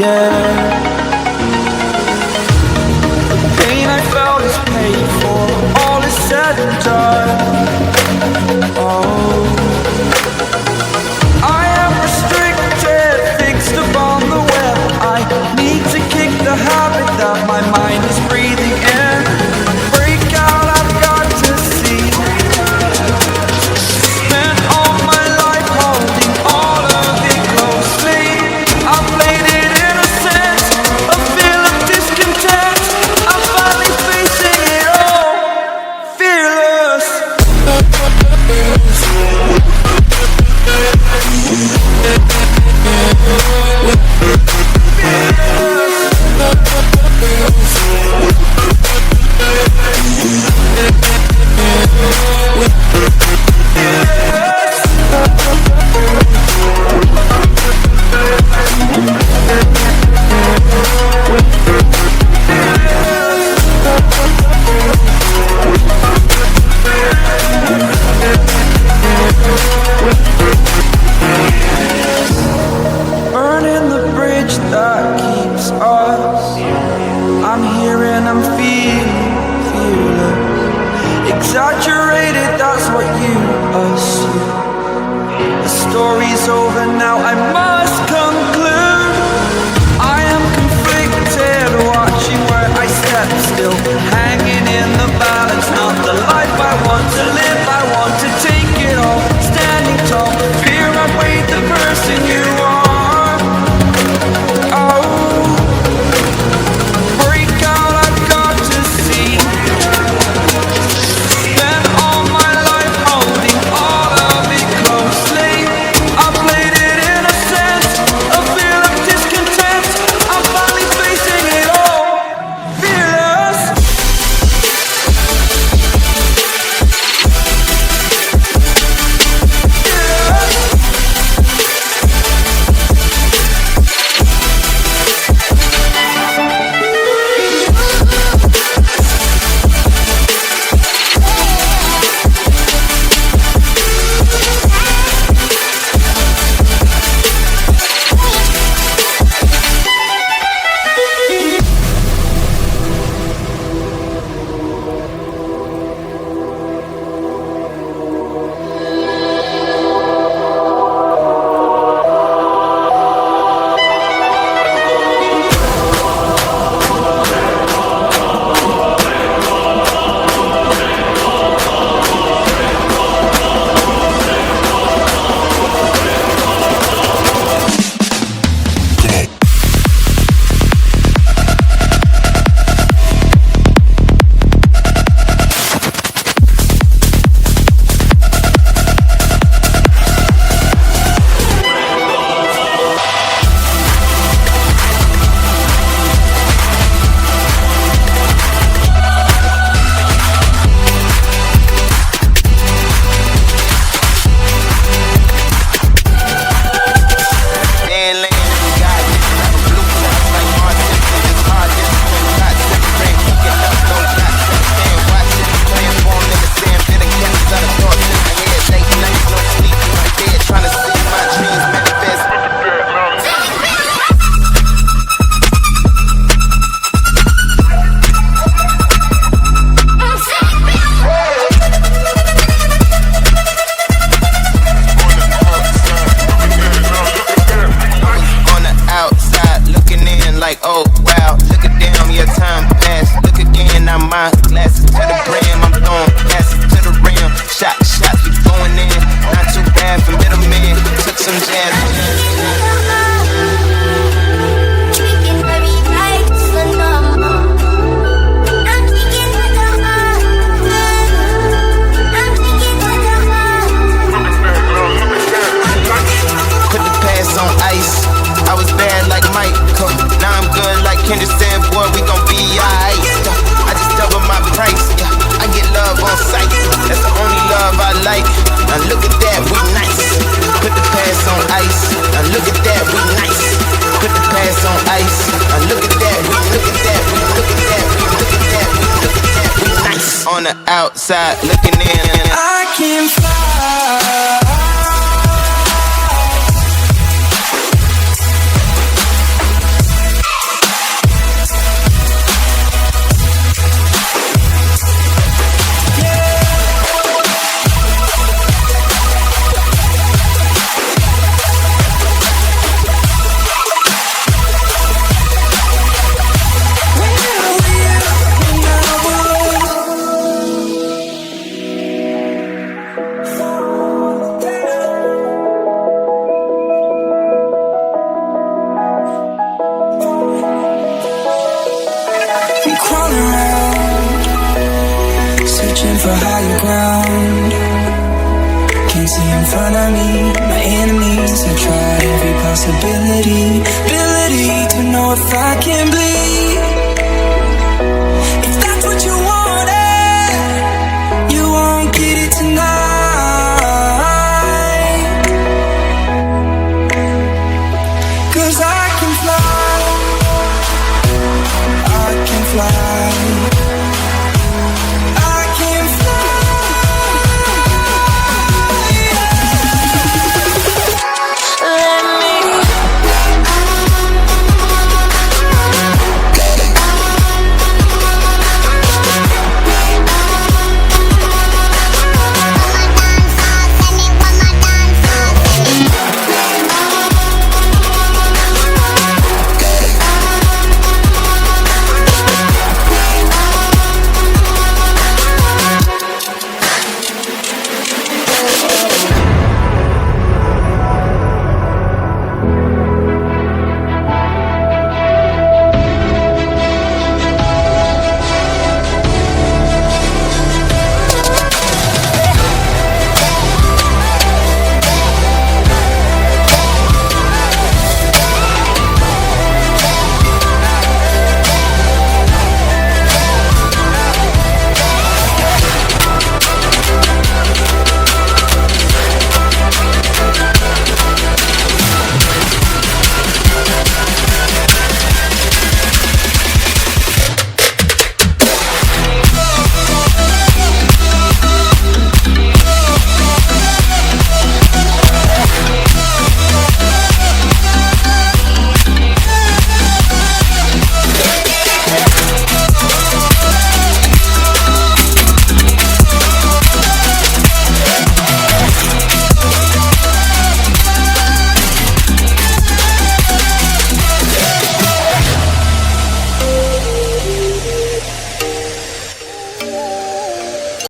yeah. The pain I felt is paid for, all is said and done. Oh, I am restricted, fixed upon the web. I need to kick the habit that my mind is breathing in. Break out, I've got to see. Spent all my life holding all of it closely. I played it innocent, a feel of discontent. I'm finally facing it all, fearless. Burning the bridge that keeps us. I'm here and I'm feeling fearless. Exaggerated, that's what you assume. The story's over now, I must conclude. I am conflicted, watching where I step still, hanging in the balance. Not the life I want to live, I want to take it all. Standing tall, fear outweighed the person you are. On the outside looking in. I can fly. front of me, my enemies have tried every possibility, ability to know if I can bleed. If that's what you wanted, you won't get it tonight. 'Cause I can fly, I can fly.